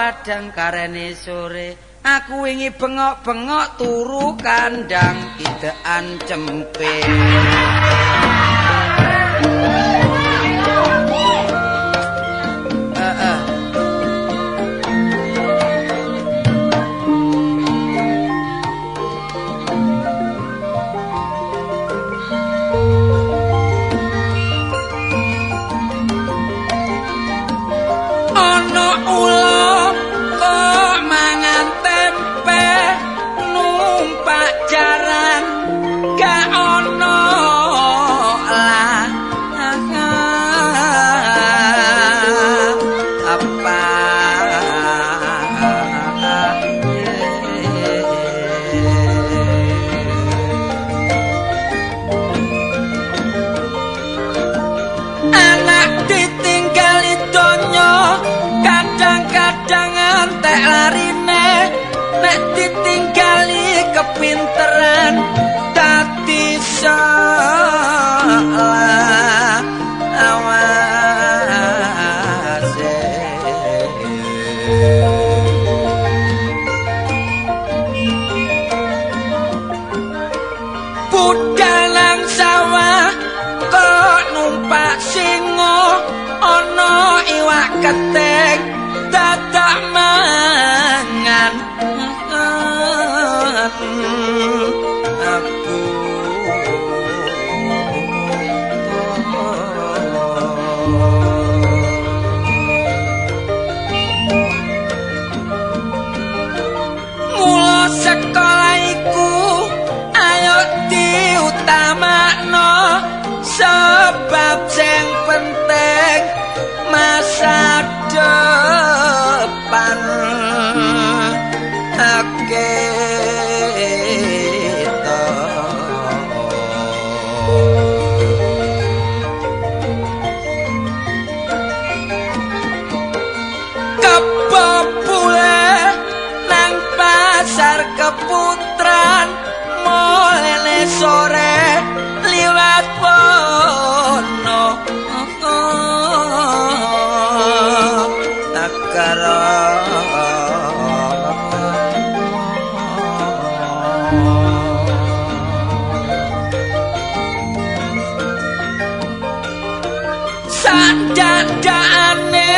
padang karene sore aku wingi bengok-bengok turu kandang idekan cempe kepinteran dadi salah awase budal nang sawah kok numpak singo ana iwak ketek dadak mangan aku mula sekolah iku ayo diutamakno sebab sing penting masa depan keputran mulai sore liwat pono takara sadadane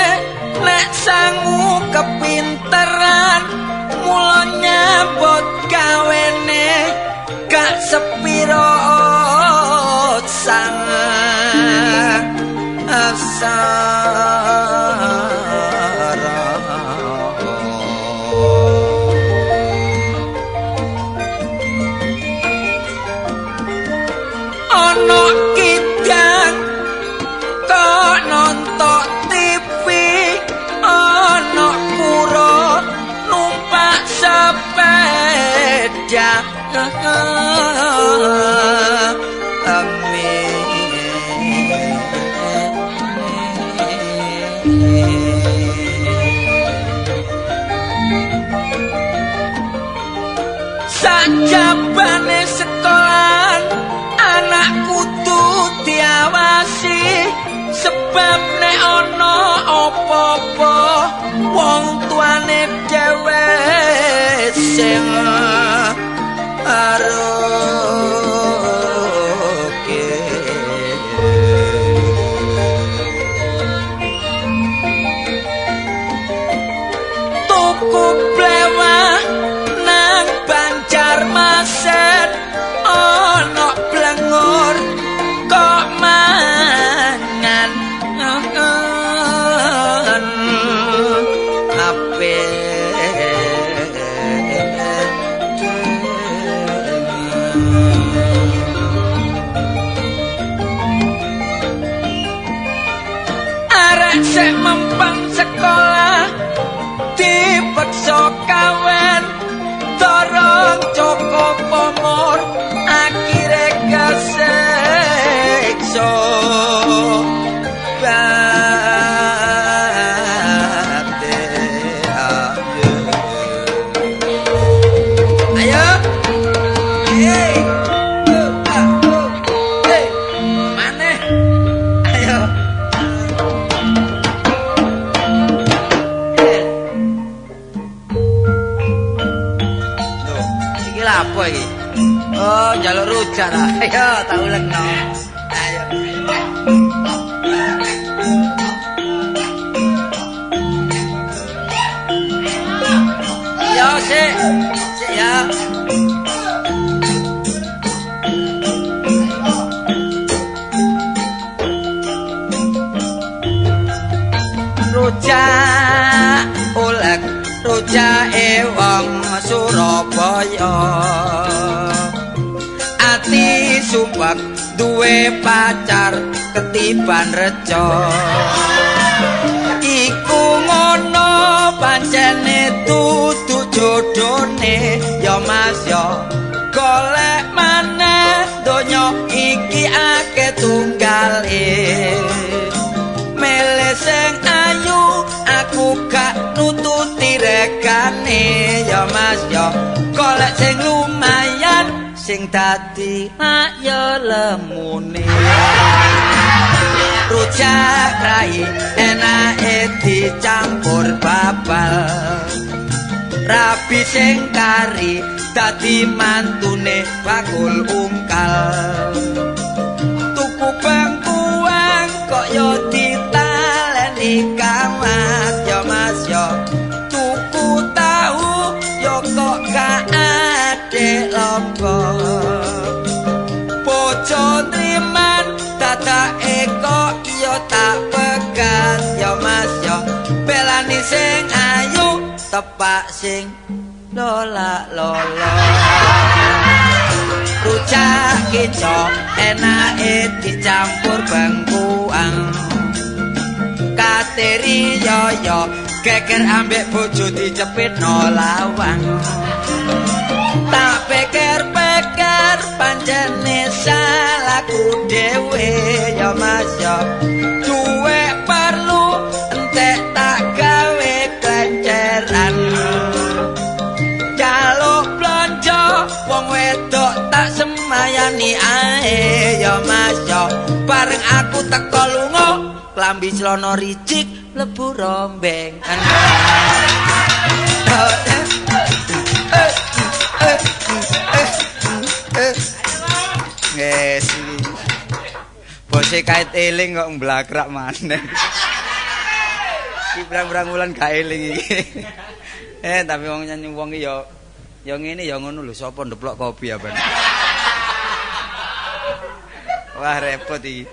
nek sangu kepinteran mula nyambut gawene gak sepiro sang asara ana kidang kok nonton TV ana pura numpak sepeda sajabane sekolah anak kudu diawasi sebab nek ana apa-apa wong tuane dhewe sing aroke tuku blewah nang Banjarmasin ana blengur kok mangan sek mempeng sekolah dipeksa kawin dorong cukup umur akhire kesekso Oh, njaluk rujak ta. Ayo tak ulekno. Ayo. Yo sik ya. Rujak ulek rujake wong Surabaya. Ati sumpek duwe pacar ketiban reca. Iku ngono pancene dudu jodhone ya Mas ya. Golek maneh donya iki akeh tunggale. Mele sing ayu aku gak nututi regane ya Mas ya. Golek sing lumayan sing dadi ayo lemune. Rujak rai enake dicampur babal. Rabi sing kari dadi mantune bakul ungkal. Tuku bangkuang kok yo ditaleni kamat ya Mas ya. Tuku tahu yo kok gak ade lomba. Bojo triman dadake kok yo tak pegat ya Mas ya. Belani sing ayu tepak sing lola lola. Rujak kicok enake dicampur bangkuang. Kateri yoyo geger ambek bojo dicepitno lawang. Tak pikir-pikir pancene salahku dhewe ya Mas ya. Duwe perlu entek tak gawe kenceran. Jaluk blonjo wong wedok tak semayani ae ya Mas ya. Bareng aku teko lunga klambi celana ricik mlebu rombengan. Yes. Bose kait eling kok mblakrak maneh. Iki pirang-pirang wulan gak eling iki. Tapi wong nyanyi wong iki ya ngene ya ngono lho, sapa ndeplok kopi apa. Wah repot iki.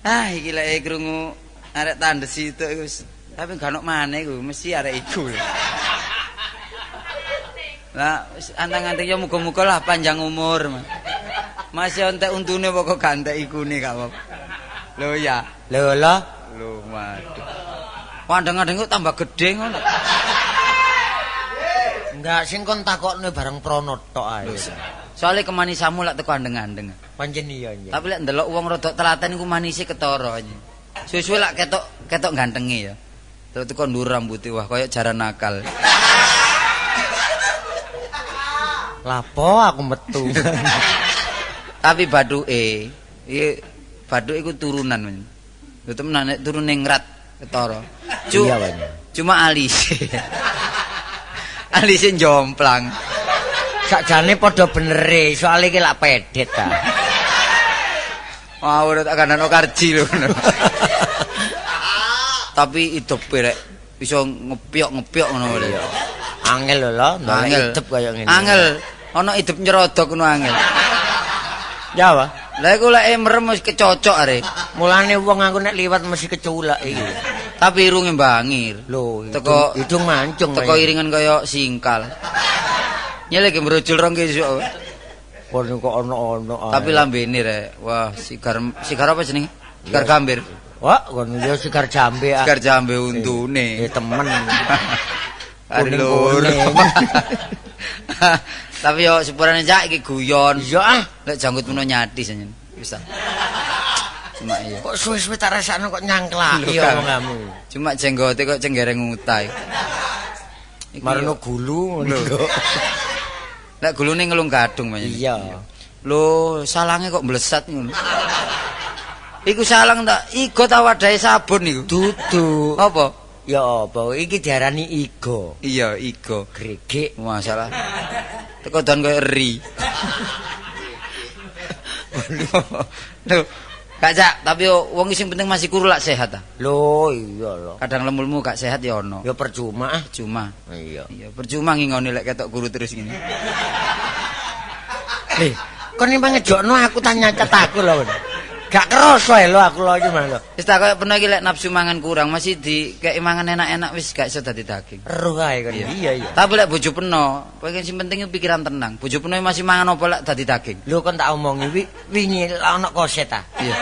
Iki lek krungu arek tandes itu wis tapi gak ono maneh iku mesti arek iku. Lah antang-antang ya muga-muga lah panjang umur. Masih entek untune pokok gak entek ikune gak apa. Lho ya. Lho lho. Lho waduh. Pandang-andang kok tambah gedhe ngono. Enggak sing kon takokne bareng prono tok ae. Soale kemanisamu lak teko andeng-andeng. Pancen iya. Tapi lek ndelok wong rada telaten iku manise ketara. Suwe-suwe lak ketok gantenge ya. Terus teko ndur rambuté wah koyo jaran nakal. Lapo aku metu. Tapi bathuke iki bathuke iku turunan. Lho temenan nek turune ngrat ketara. Iya, Cuma alis. Alise jomplang. Sakjane padha benere, soalé iki lak pedet ta. Wah, ora tak kandhano karji lho. Tapi hidup rek iso ngepyok-ngepyok ngono lho. Angel lho, ndolek hidup kaya ngene. Angel, ana hidup nyerodok ngono angel. Ya apa? Lah iku lek merem wis kecocok arek. Mulane wong aku nek liwat mesti keculak iki. Tapi irunge bangir. Lho, teko hidung mancung. Teko iringan kaya singkal. Nyelek brojol rong kesuk. Kono kok ono-ono. Tapi lambene rek. Wah, sigar apa jenenge? Sigar gambir. Wah, kono yo sigar jambe. Sigar jambe untune. Temen. Aduh. Tapi yo sepurane cak iki guyon. Iya ah, lek janggut meno nyatis jeneng. Bisa. Cuma iya. Kok suwe-suwe tak rasakno kok nyangklaki ya omongmu. Cuma jenggote kok cenggereng utai. Marno gulu ngono. Lek gulune ngelung gadung panjenengan. Iya. Lho, salange kok mlesat ngono. Iku salang tak igo ta wadahe sabun iku. Dudu. Apa? Ya apa iki diarani igo. Iya, igo. Gregek. Masalah. Teko don koyo eri. Lho, gak Cak, tapi wong sing penting masih kuru lak sehat ta. Lho, iya lho. Kadang lemulmu gak sehat ya ono. Ya percuma ah. Cuma. Iya. Iya, percuma ngingoni lek ketok guru terus ngene. Kon iki ngejokno aku tanya nyacet aku lho. Gak kerasa lho aku lho iki mah lho. Wis tak koyo pernah iki lek nafsu mangan kurang masih dikek mangan enak-enak wis gak iso dadi daging. Eruh ae kon. Iya. Tapi lek bojo peno, pengen sing penting pikiran tenang. Bojo peno masih mangan apa lek dadi daging. Lho kon tak omongi wingi ana koset ta. Iya.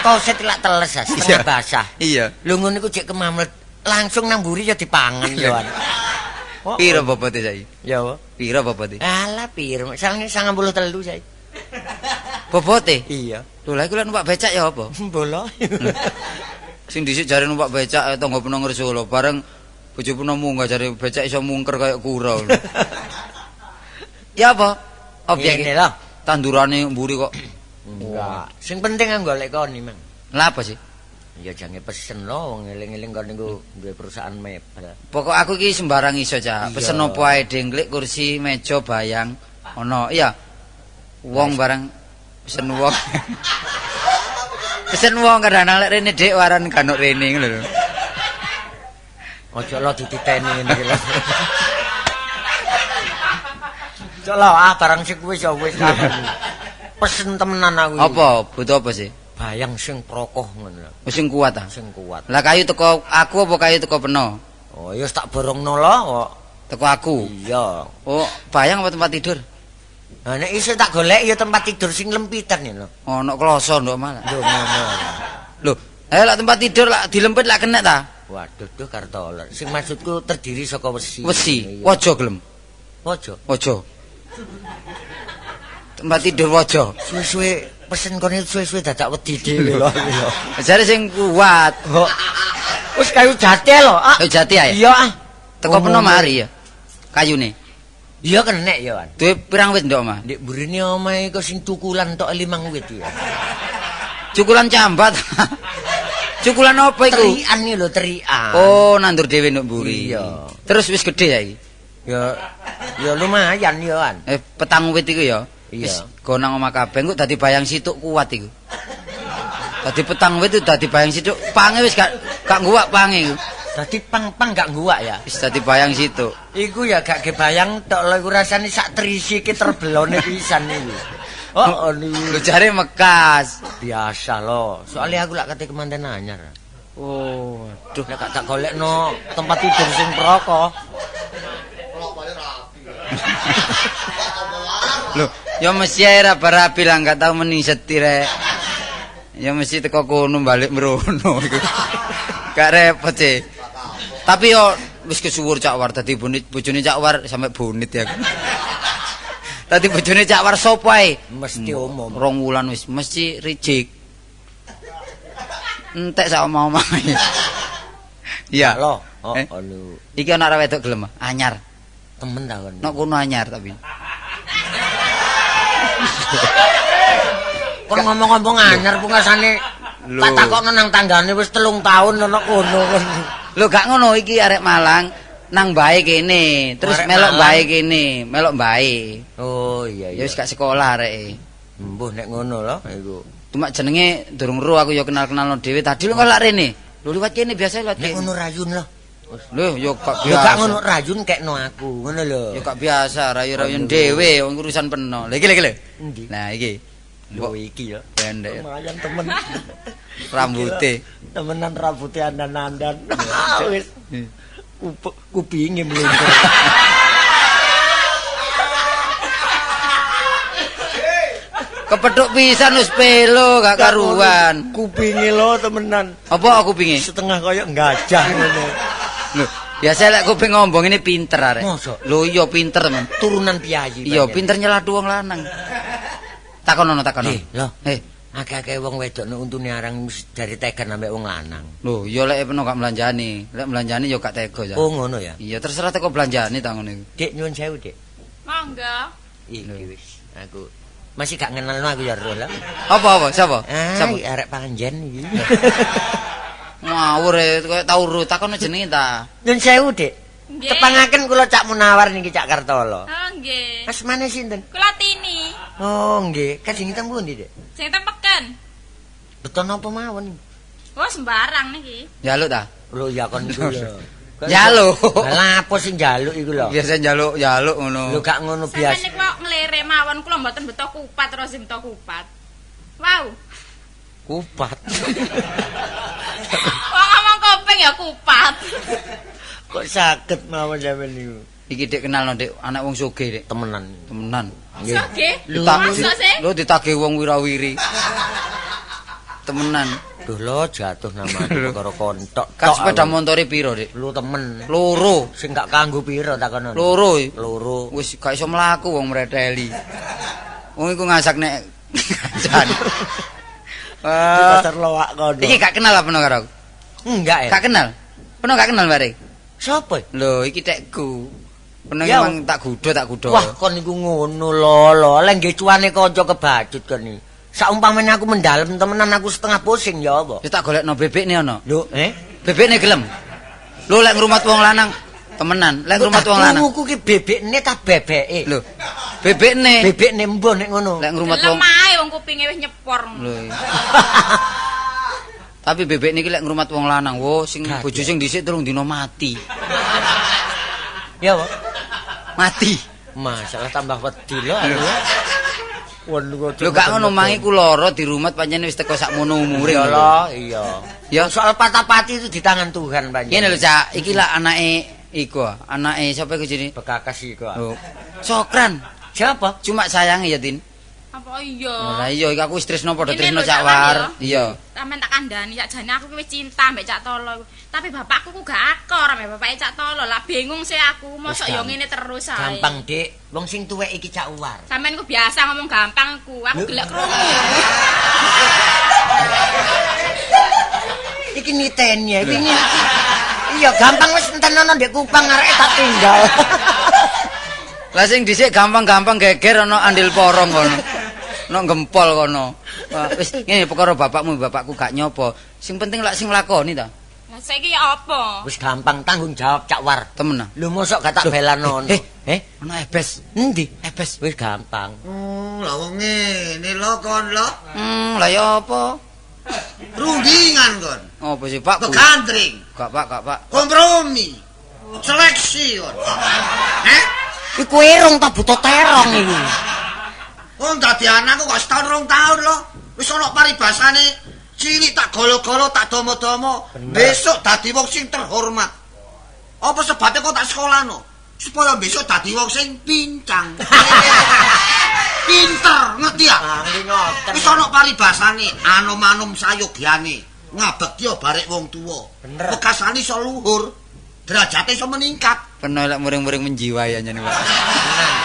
Koset lak teles ah, setengah basah. Iya. Lho ngono iku jek kemamlet langsung nang mburi ya dipangan yo. Piro bobote saiki? Ya apa? Piro bobote? Alah piro? Sange 93 saiki. Bobote? Iya. Lho lha iku lek numpak becak ya apa? Bola. Sing dhisik jare numpak becak tangga peno Solo bareng bojo peno munggah jare becak iso mungker kaya kura. Ya apa? Objek Ngene lho. tandurane mburi kok. Enggak. Sing penting kan golek kon iki, Mang. Lah apa sih? Ya jange pesen lho wong eling-eling kon niku duwe perusahaan mebel. Pokok aku iki sembarang iso, Cak. Iya. Pesen opo ae dengklik, kursi, meja, bayang. Ono, iya. Wong barang pesen wong. Pesen wong kadang lek rene Dik waran ganuk rene ngono lho. Ojo lo dititeni ngene iki lho. Ojo lo barang sing wis ya wis pesen temenan aku. Apa? Butuh apa sih? Bayang sing prokoh ngono lho. Wis sing kuat ta? Sing kuat. Lah kayu teko aku apa kayu teko peno? Oh, ya wis tak borongno lho kok. Teko aku. Iya. Oh, bayang apa tempat tidur? Nah nek iso tak golek ya tempat tidur sing lempitan ya lho. Ono kloso ndok malah. Lho ngono. Lho, ayo lak tempat tidur lak dilempit lak kena ta? Waduh duh kartolor. Sing maksudku terdiri saka wesi. Wesi, Iya. waja gelem. Waja. Waja. Tempat tidur waja. Suwe-suwe pesen kon suwe-suwe dadak wedi dhewe lho. Jare sing kuat. Kok wis kayu jati lho. Ah. Kayu jati ae. Iya ah. Teko peno mari ya. Kayune. Iya kenek ya, Wan. Duwe pirang wit ndok, Mas? Ndek burine omahe kok sing tukulan tok 5 wit ya. Cukulan cambat. Cukulan apa iku? Terian iki lho, terian. Oh, nandur dhewe nduk mburi. Iya. Terus wis gede ya iki. Ya lumayan ya, Wan. Petang wit iku ya. Iya. Wis go nang omah kabeh engko dadi bayang situk kuat iku. Dadi petang wit itu dadi bayang situk, pange wis gak nguwak pange iku. Dadi pang-pang gak nguwak ya. Wis dadi bayang situk. Iku ya gak kebayang tok lho iku rasane sak terisi iki terbelone pisan iki. Oh, Lu jare Mekas. biasa lho. Soalnya aku lak kate kemanten anyar. Oh, Duh, nek gak tak golekno tempat tidur sing proko. Loh, ya mesti ae rapi lah gak tau meni setir rek. Ya mesti teko kono balik merono iku. Gak repot sih. Tapi yo wis kesuwur Cak War dadi bojone Cak War sampe bonit ya. Dadi bojone Cak War sapa ae? Mesti umum. 2 wulan wis mesti reject. Entek sak omah-omah. Iya. Loh, Iki ana arek wedok gelem anyar. temen ta kon. Nok kono anyar tapi. Kon ngomong-ngomong anyar pungasane tak takokno nang tanggane wis 3 tahun ana kono kon. Lho gak ngono iki arek Malang nang bae kene, terus Arek melok Malang. bae kene, melok bae. Oh iya Ya iya. wis gak sekolah areke. Mbuh nek ngono lho iku. Cuma jenenge durung ro aku ya kenal-kenalno dhewe. Tadi lho kok lak rene. Lho liwat kene biasa liwat Nek kene. ngono rayun lho. Lho ya gak Ya biasa. gak ngono rayun kekno aku, ngono lho. Ya gak biasa rayu-rayun dhewe wong urusan peno. Lha iki lho. Endi? Nah iki. Lho iki ya. Pendek Lumayan temen. rambuté. Temenan rambutnya andan-andan. Wis kupinge mluntur. Kepethuk pisan wis pelo gak karuan. Kupinge lho temenan. Apa aku pinge? Setengah koyo gajah ngono. Lho, biasa lek kuping ngombong ini pinter arek. Mosok? Lho iya pinter temen. Turunan piyayi. Iya pinter nyeladhu wong lanang. Takonono takono. Lho, Eh, akeh-akeh wong wedok nek untune arang dari tegan ambek wong lanang. lho iya lek peno gak melanjani. Lek melanjani ya gak tega ya. Oh ngono ya. Iya terserah teko belanjani ta ngono iku. Dik nyuwun sewu, Dik. Mangga. Iki wis aku masih gak ngenalno aku ya Rol. Apa? Sapa? Ah, arek panjen iki. Ngawur koyo tau ro takono jenenge ta. Nyuwun sewu, Dik. Nggih. Tepangaken kula Cak Munawar niki Cak Kartolo. Oh nggih. Asmane sinten? Kula Tini. Oh nggih, kajengipun pundi, Dik? Sing tempeken. Beton apa mawon? Oh sembarang niki. Njaluk ta? Lho ya kon niku lho. Njaluk. Lah apa sing njaluk iku lho? Biasa njaluk ngono. Lho gak ngono Sampeyan biasa. niku kok nglere mawon kula mboten beto kupat terus beto kupat. Wow. Kupat. Wong ngomong kuping ya kupat. Kok saged mawon sampeyan niku? Iki Dik kenal no Dik, anak wong sugih Dik. Temenan. Temenan. Soge. Lho, Masa sih? Lho ditagih wong wirawiri. Temenan. Duh lo jatuh namane perkara kontok. Kan sepeda montore piro Dik? Lu temen. Loro. Sing gak kanggo piro takono. Loro. Loro. Wis gak iso mlaku wong mreteli. Wong iku ngasak nek kancan. Pasar loak kono. Iki gak kenal apa karo aku? Enggak ya? Gak kenal. Peno gak kenal bare. Sopo? Lho, iki tekku. Peno Ya. emang tak gudo. Wah, kon niku ngono lho. Lek nggih cuane kanca kebacut kon iki. Saumpamane aku mendalem temenan aku setengah pusing ya apa? Ya tak golekno bebekne ana. Lho, Bebekne gelem. Lho lek ngrumat wong lanang temenan, lek ngrumat wong lanang. Krunguku ki bebekne ta bebeke? Lho, bebekne. Bebekne mbon nek ngono. Lek ngrumat wong. Lemah wong kupinge wis nyepor. Lho. iya. Tapi bebek niki lek ngrumat wong lanang, wo sing Gak, bojo sing dhisik telung dina mati. Ya, Pak. Mati. Masalah tambah wedi lho aku. Lho gak ngono mangi ku lara di rumah pancen wis teko sakmono umure. Ya lho, iya. Ya Soal patah-pati itu di tangan Tuhan panjenengan. ngene lho Cak, iki lah anake iku, anake sapa iku jenenge? Bekakas iku. Oh. Sokran. Siapa? Cuma sayangi ya, Tin. Apa iya? Lah iya iki aku wis tresno padha Ini tresno lho, Cak Cak War. War, Iya. Sampeyan tak kandhani sakjane aku ki wis cinta mbek Cak Tolo. Tapi bapakku ku gak akor mbek bapake Cak Tolo. Lah bingung sih aku, mosok Wis, yo ngene terus ae. Gampang, Dik. Wong sing tuwek iki Cak Uwar. Sampeyan ku biasa ngomong gampang ku. Aku gelek krungu. Iki niteni ya, pingin iki. Iya, gampang wis enten ana ndek Kupang arek tak tinggal. Lah sing dhisik gampang-gampang geger ana andil porong kono. Ana gempol kono. Wah, wis ngene perkara bapakmu gak nyopo. Sing penting lak sing lakoni ta. Lah saiki ya apa? Wis gampang tanggung jawab Cak War. Temen ah. Lho mosok gak tak belanono. Ana ebes. Endi? Ebes. Wis gampang. Lah wong ngene lho kon lho. Lah ya apa? Rundingan kon. Apa sih Pak? Begandring, Gak Pak. kompromi, seleksi kon. Iku irung ta buta terong iki. Wong dadi anakku kok setahun rong tahun lho. Wis ana paribasane cilik tak golo-golo tak domo-domo. Besok dadi wong sing terhormat. Apa sebabnya kok tak sekolahno? Supaya besok dadi wong sing pincang. Pinter, ngerti ya? Ngerti ngoten. Wis ana paribasane, anom-anom sayogyane. Ngabekti barek wong tuwa. Bener. Bekasane iso luhur, derajate iso meningkat. Peno lek muring-muring menjiwai anjene Pak.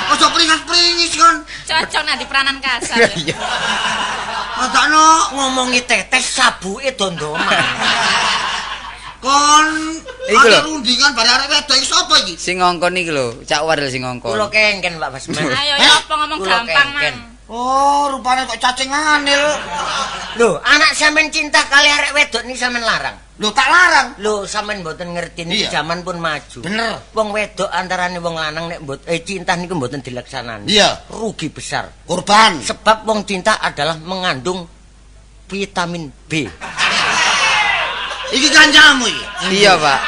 Aja pringis-pringis kon. Cocok nanti peranan kasar. Iya. Adakno Ngomongi tetes sabuke dondoman. kon Iku lho. ada rundingan bare arek wedok iki sapa iki? Sing ngongkon iki lho, Cak War sing ngongkon. Kula kengken Pak Basman. Ayo ya apa ngomong Kula gampang kengken. mang. Oh, rupane kok cacing anil. Lho, anak sampean cinta kali arek wedok niki sampean larang. Lho tak larang. Lho, sampean mboten ngerti niki Iya. zaman pun maju. Bener. Wong wedok antarane wong lanang nek cinta niku mboten dilaksanani. Iya. Rugi besar. Korban. Sebab wong cinta adalah mengandung vitamin B. Iki kancamu iki. Iya, Pak.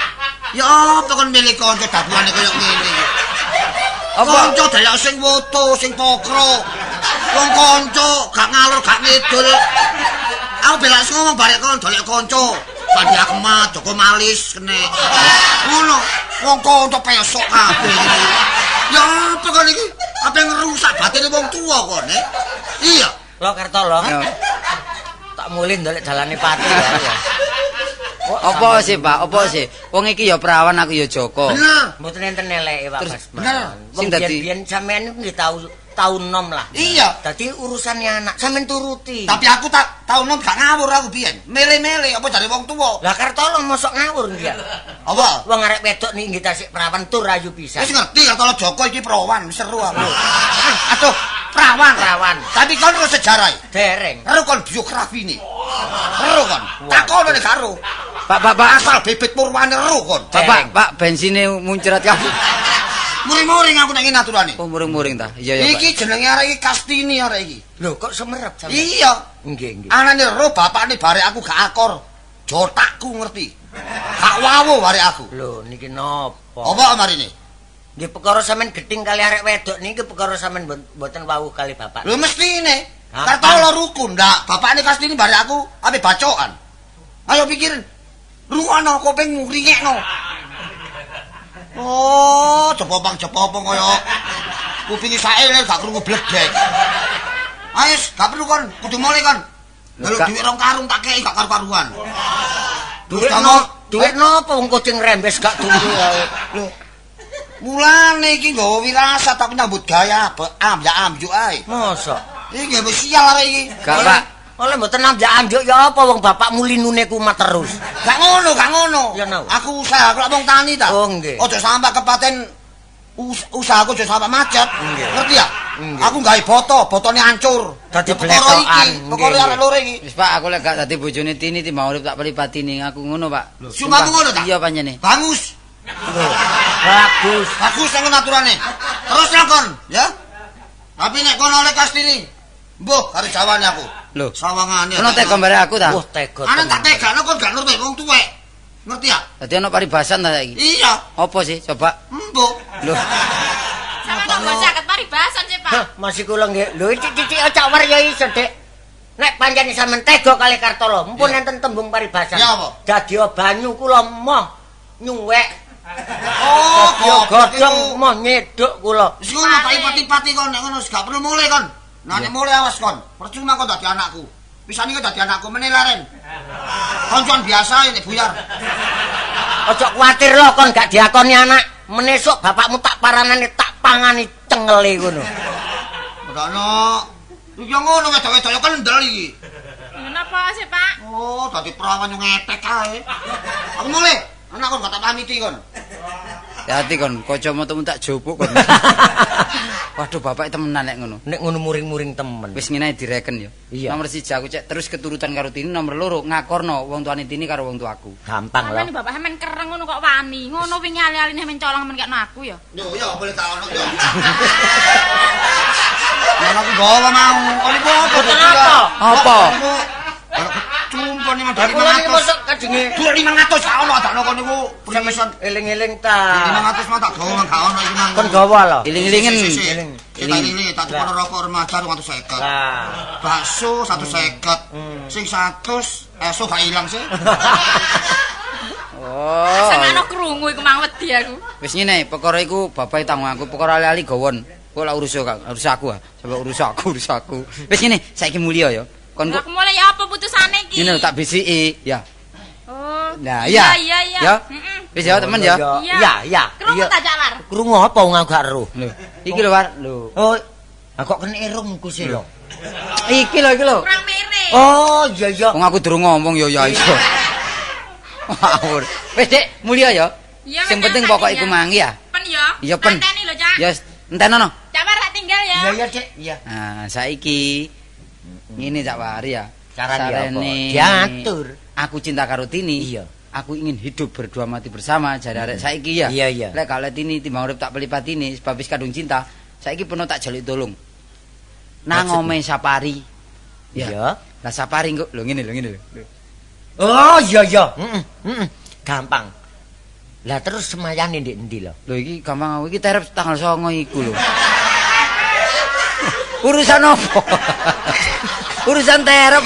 Ya apa kon milih kanca daduane koyo ngene iki? Apa? Kanca dayak sing woto, sing pokro. Wong kanca gak ngalur gak ngidul. Aku belak ngomong barek kon dolek kanca. Padi Akmat, Joko Malis kene. Ngono. Wong kanca pesok kabeh. Ya apa kon iki? Apa ngerusak batine wong tuwa kon, Iya. Lo Kartolo. Ya. Tak mulih ndolek dalane pati ya. Apa sih, Pak? Apa sih? Wong iki ya perawan aku ya Joko. Bener. Mboten enten eleke Pak Terus, Basman. bener. Wong Sing dadi- biyen sampean niku nggih tau nom lah. Iya. Dadi urusannya anak sampean turuti. Tapi aku tak tau nom gak ngawur aku biyen. Mele-mele apa jare wong tuwa. Lah Kartolo mosok ngawur dia. Apa? Wong arek wedok niki nggih tasik perawan tur ayu pisan. Wis ngerti kata Joko iki perawan, seru aku. Aduh, perawan. Perawan. Tapi kon ro sejarah. Dereng. Karo kon biografine. Karo kon. Takono nek karo. Pak. Asal bibit purwane ero kon. Pak, bensine muncrat kabeh. Muring-muring aku nek ngene aturane. Oh, muring-muring ta. Iya, Pak. Iki jenenge arek iki Kastini arek iki. Lho kok semerep sampe? Iya. Nggih. Anane ero bapakne barek aku gak akor. Jotakku ngerti. Gak wawu barek aku. Lho niki napa? Apa marine? Nggih perkara sampean geding kali arek wedok niki perkara sampean mboten wawuh kali bapak. Lho mestine. Kartolo rukun, ndak bapakne Kastini barek aku ape bacokan. Ayo pikirin. Rungono kupingmu ringekno. Oh, cepopang kaya kupingi saele gak krungu bledek. Ayo, gak perlu kon, kudu mulai kon. Lho dhuwit 2 karung tak kei gak karu-karuan. Duit napa wong kucing rembes gak turu wae. Lho. Mulane iki nggawa wirasat tapi nyambut gaya amjuk ae. Mosok. Iki nggih sial arek iki. Gak, Pak. Oleh mboten amjuk ya apa wong bapakmu linune kumat terus. Gak ngono. Ya no. Aku usaha aku wong tani ta. Oh nggih. Aja sampai kepaten usahaku aja sampai macet. Ngerti ya? Aku gawe botone hancur. Dadi bletokan. Pokoke arek loro iki. Wis Pak, aku lek gak dadi bojone Tini timbang urip tak pelipati ning aku ngono, Pak. Sumpahmu ngono ta? Iya panjene. Bagus. Bagus. Bagus sing aturane. Terus lakon, ya. Tapi nek kono oleh Kastini, mbuh karo jawane aku. Lho, Sawangane. ono tega bare aku ta? Wah tega. Ana tak tegakno kon gak nurut wong tuwek. Ngerti ya? Dadi ono paribasan ta saiki? Iya. Apa sih? Coba. Mbuh. Lho, Sama nang saged paribasan sih, Pak. Hah, masih kula nggih. Lho cicik acak warya iso, Dik. Nek pancen sampean tega kali Kartolo, mumpun enten tembung paribasan. Ya apa? Dadi banyu kula moh nyuwek. Oh, godhong moh nyeduk kula. Wis ngono Pak ipati-pati kon nek ngono gak perlu mulai kon. Nah nek mulai awas kon. Percuma kon dadi anakku. Pisane kon dadi anakku meneh laren. Koncoan biasa ini buyar. Ojo kuwatir lho kon gak diakoni anak. Menesuk bapakmu tak paranane tak pangani cengele ngono. Ngono. Iki ngono wedok-wedok kendel iki. Napa sih, Pak? Oh, dadi perawan yo ngetek ae. Aku mulai. Anak kon gak tak pamiti kon. hati kon, kacamatamu tak jopuk kon. Waduh, bapak temenan nek ngono. Nek ngono muring-muring temen. Wis ngene direken ya. Iya. Nomor 1 aku cek terus keturutan karo Tini, nomor 2 ngakorno wong tuane Tini karo wong tuaku. Gampang lho. Sampeyan bapak sampean kereng ngono kok wani. Ngono wingi ali-aline sampean colong men kek aku ya. Yo yo boleh tak ono yo. Mana aku bawa mau. Kon iku apa? Apa? Cumpon iki dari Kula niki 500. mosok kajenge 500 gak ono adakno kon niku. Permison. eling-eling ta. 500 mah tak gawa gak ono iki nang. Kon gawa lho. Iling-ilingen. Kita ini tak tukar rokok remaja 250. Lah. Bakso 150. Sing 100 esuk gak ilang sih. Oh. Senengno krungu iku mang wedi aku. Wis ngene, perkara iku bapak tanggung aku, perkara ali-ali gawon. Kok lak urus aku ah. Coba urus aku. Wis ngene, saiki mulya ya. Kon kok Aku mulai ya apa putusane iki? ngene lho, tak bisiki, ya. Oh. Nah, iya. Iya. Ya. Heeh. Wis ya temen ya. Iya. Krungu tak Caklar. Krungu apa wong aku gak ero. Lho, iki lho, War. Lho. Oh, kok kena irungku sih lho. Iki lho. Kurang mirip. Oh, iya. Wong aku durung ngomong ya iso. Ngawur. Wis, Dik, mulya ya. Iya, Sing wis, penting tak pokok iya. iku mang ya. Pen ya. Iya, pen. Pateni lho, Cak. Ya, entenono. Caklar tak tinggal ya. Iya, Dik. Iya. Nah, saiki ngene Cak War ya. Carane apa? Sarene Diatur. Aku cinta karo Tini. Iya. Aku ingin hidup berdua mati bersama jare arek saiki ya. Iya. Lek kalau Tini timbang urip tak pelipatine sebab wis kadung cinta, saiki peno tak jaluk tolong. Nang Maksudmu? omahe Sapari. Iya. Lah Sapari kok lho ngene lho. Oh, iya. Heeh. Gampang. Lah terus semayane ndek endi lho? Lho iki gampang aku iki terep tanggal 9 iku lho. Urusan apa? Urusan terep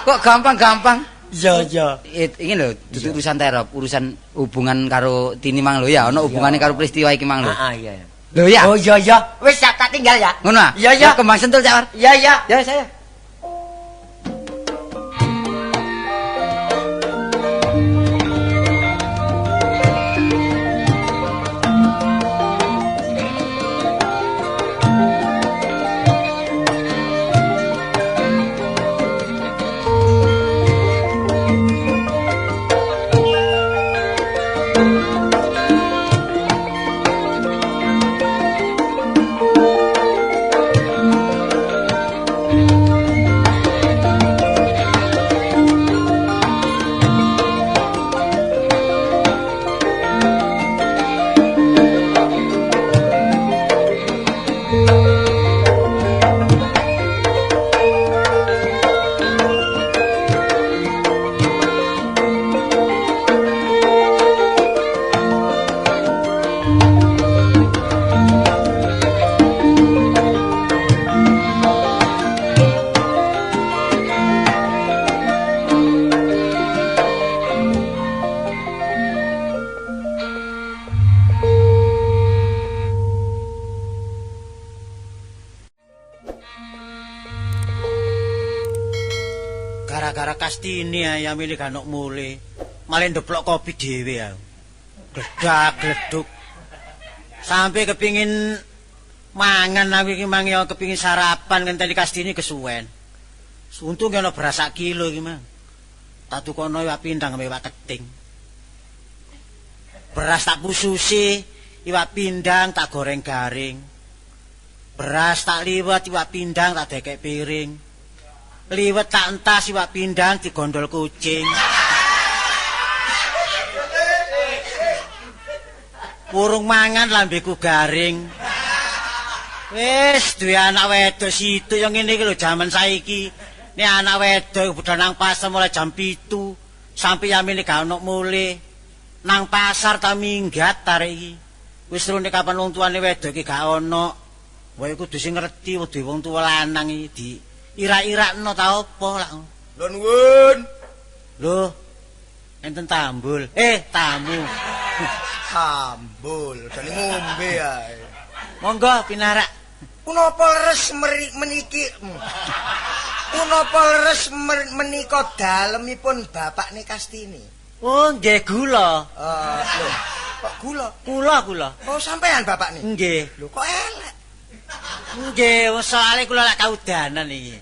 kok gampang-gampang. Iya. Ini lho, dudu urusan terep, urusan hubungan karo Tini mang lho ya, ono hubungane karo peristiwa iki mang lho. Iya. Lho ya. Oh, iya. Wis tak tinggal ya. Ngono ah? Iya. Ya, kembang sentul Cak War. Iya. Ya saya. Gara-gara Kastini ayam ini gak nok mule. Malah ndeplok kopi dhewe aku. Gledak gleduk. Sampai kepingin mangan aku iki mang ya kepingin sarapan ngenteni Kastini kesuwen. Untung ana beras sak kilo iki mang. Tak tukono iwak pindang ambek iwak keting. Beras tak pususi, iwak pindang tak goreng garing. Beras tak liwet, iwak pindang tak dekek piring. Liwet tak entas, iwak pindang digondol kucing. Urung mangan lambeku garing. Wis duwe anak wedok situ yang ngene iki lho jaman saiki. Nek anak wedok budal nang pasar mulai jam 7 sampai yamene gak ono mule. Nang pasar ta minggat tarik iki. Wis rene kapan wong tuane wedok iki gak ono. Wae kudu sing ngerti wedi wong tuwa lanang iki di ira-irakno ta apa lak. Lho nuwun. Lho. Enten tambul. Tamu. Sambul, jane ngombe ae. Monggo pinarak. Punapa leres meniki? Punapa leres menika dalemipun bapakne Kastini? Oh, nggih gula. Lho, kok gula? Kula. Oh, sampean bapakne? Nggih. Lho, kok elek? Nggih, soalé kula lak kaudanan iki.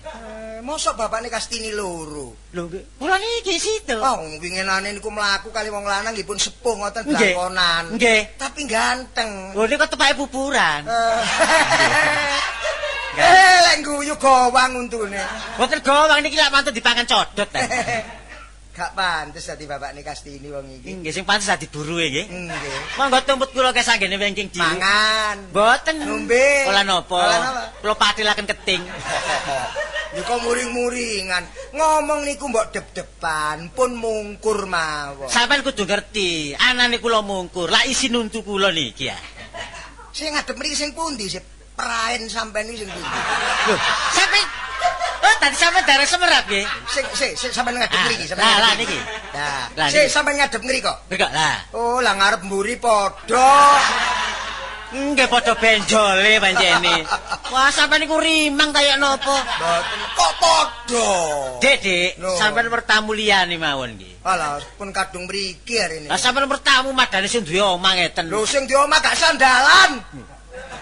Mosok bapakne Kastini loro. Lho, nggih. Kula niki situ. Oh, winginane niku mlaku kali wong lanang nggih pun sepuh ngoten Nggih. blakonan. Nggih. Tapi ganteng. Lho niku tepake pupuran. Lek guyu gowang untune. Mboten gowang niki lak mantun dipangan codot ta. Gak pantes dadi bapakne Kastini wong iki. Nggih sing pantes dadi buruke nggih. Nggih. Monggo tumput kula ke sanggene wengking dhewe. Mangan. Mboten. Ngombe. Olah napa? Olah napa? Kula patilaken keting. Niku muring-muringan. Ngomong niku mbok dep-depan pun mungkur mawon. Sampeyan kudu ngerti, anane kula mungkur, lak isi nuntu kula niki ya. Sing ngadep mriki sing pundi sih? Praen sampean iki sing pundi? Lho, sampeyan tadi sampeyan darah semerap nggih. Sing sampean ngadep mriki, sampean. Lah niki. Lah, sing sampean ngadep mriki kok. Kok lah. Oh, lah ngarep mburi padha. Nggih padha benjole pancene. Wah, sampeyan niku rimang kaya napa? Mboten kok padha. Dik, Lho. sampeyan bertamu liyane mawon nggih. Alah, pun kadung mriki arene. Lah sampeyan bertamu madane sing duwe omah ngeten. Lho, sing di omah gak sandalan.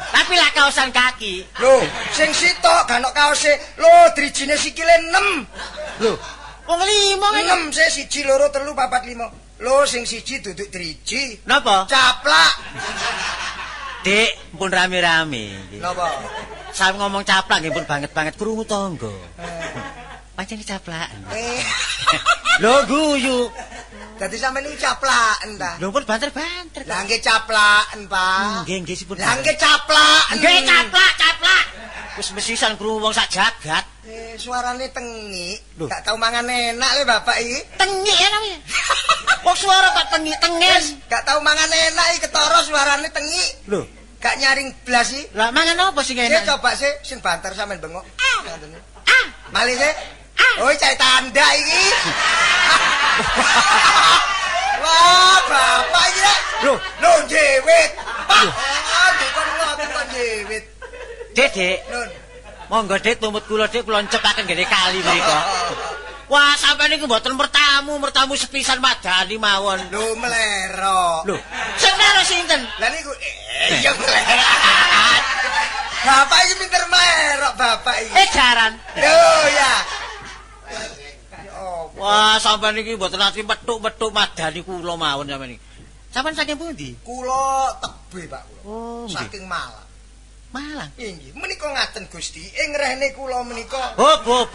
Tapi lah kaosan kaki. Lho, sing sitok gak ono kaose. Lho, drijine sikile 6. Lho, wong 5 6 sih 1 2 3 4 5. Lho, sing siji duduk driji. Napa? Caplak. Dik, pun rame-rame nggih. Napa? Sampe ngomong caplak nggih pun banget-banget krungu tangga. Pancen caplak. Lho guyu. Dadi sampean iki caplaken ta? Lho pun banter-banter. Lah nggih caplaken, Pak. Nggih sipun. Lah nggih caplaken. Nggih caplak. Wis mesisan krungu wong sak jagat. Suarane tengi. Lho. Gak tau mangan enak le bapak iki. Tengi ya namanya. Kok suara kok tengi-tengen. Gak tau mangan enak iki ketara suarane tengi. Lho, Gak nyaring blas iki. lah mangan apa sing Sik enak? coba sih sing banter sampean bengok. Ngoten. Malih sih. Oh, cari tanda iki. Wah, bapak iki rek. Lho, jewit. Pak. Dikon jewit. Dek. Nun. Monggo Dik tumput kula Dik kula ncepaken gene kali mriku. Wah, sampeyan niku mboten mertamu sepisan madani mawon. Lho, melero. Lho, sing karo sinten? Lah niku iya melero. Bapak iki pinter melero, bapak iki. Jaran. Lho, ya. Wah, sampeyan iki mboten ati metuk-metuk madani kula mawon sampeyan iki. Sampeyan saking pundi? Kula tebe, Pak. Oh, Saking Malang. Malang. Inggih, menika ngaten Gusti. Ing rene kula menika. Bo.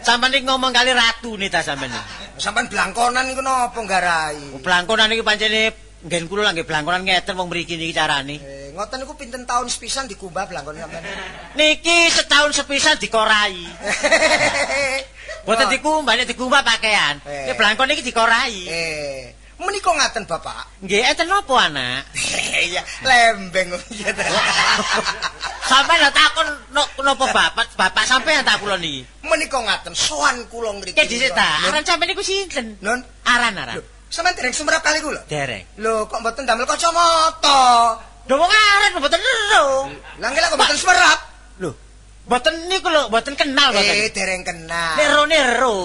Sampeyan iki ngomong kali ratune ta sampeyan. Sampeyan blangkonan niku napa nggarai? Blangkonan iki pancene nggen kula nggih blangkonan ngeten wong mriki niki carane. Ngoten niku pinten taun sepisan dikumbah blangkon sampeyan. Niki setahun sepisan dikorai. Boten dikumbah, nek dikumbah pakaian. Iki blangkon niki dikorai. Menika ngaten Bapak. Nggih, enten napa anak? Iya, lembeng. Sampeyan takon napa bapak sampeyan tak kula niki. Menika ngaten sowan kula ngriki. Ki dhisik ta, aran sampeyan niku sinten? Nun, Aran. sampeyan dereng sumerap kali kula? Dereng. Lho, kok mboten damel kacamata? Lho wong aran mboten ero. Lah nggih kok mboten sumerap? Lho, Mboten niku lho, mboten kenal mboten. Dereng kenal. Nero.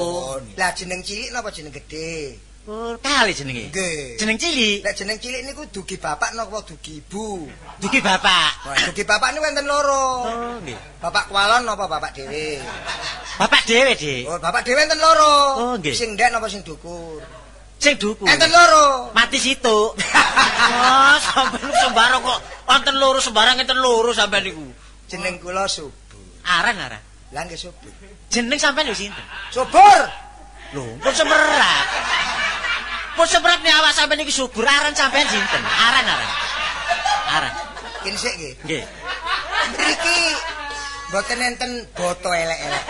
Lah jeneng cilik napa jeneng gedhe? Oh, kali jenenge. Nggih. Jeneng cilik. Lah jeneng cilik niku dugi bapak napa dugi ibu? Dugi bapak. Wah, dugi bapak niku enten loro. Oh, nggih. Bapak kualon napa bapak dhewe? Bapak dhewe, Dik. Oh, bapak dhewe enten loro. Oh, nggih. Sing ndek napa sing dukur? Sing duku. Enten loro. Mati situ. Oh, sampeyan sembarang kok wonten loro sembarang enten loro sampeyan niku. Jeneng kula Subur. Aran. Lah nggih Subur. Jeneng sampeyan lho sinten? Subur. Lho, pun semerat. Pun semerat nih awak sampeyan iki subur aran sampeyan sinten? Aran. Aran. Kene sik nggih. Nggih. Mriki mboten enten boto elek-elek.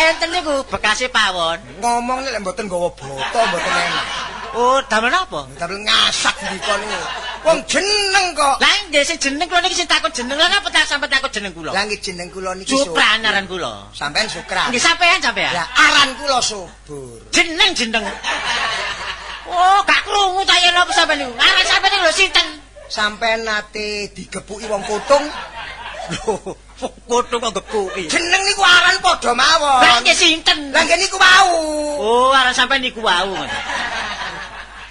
Enten niku bekase pawon. Ngomong nek mboten nggawa boto mboten enak. Oh, damel napa? Damel ngasak ndika niku. Wong jeneng kok. Lah nggih sing jeneng kula niki sing takut jeneng. Lah napa tak sampeyan takut jeneng kula? Lah nggih jeneng kula niki Supran aran kula. Sampeyan Sukran. Nggih sampeyan. Lah aran kula Subur. Jeneng. Oh, gak krungu ta yen apa sampeyan niku. Aran sampeyan niku lho sinten? Sampeyan nate digepuki wong kutung. Lho, kutung kok gepuki. Jeneng niku aran padha mawon. Lah nggih sinten? Lah nggih niku wau. Oh, aran sampeyan niku wau ngoten.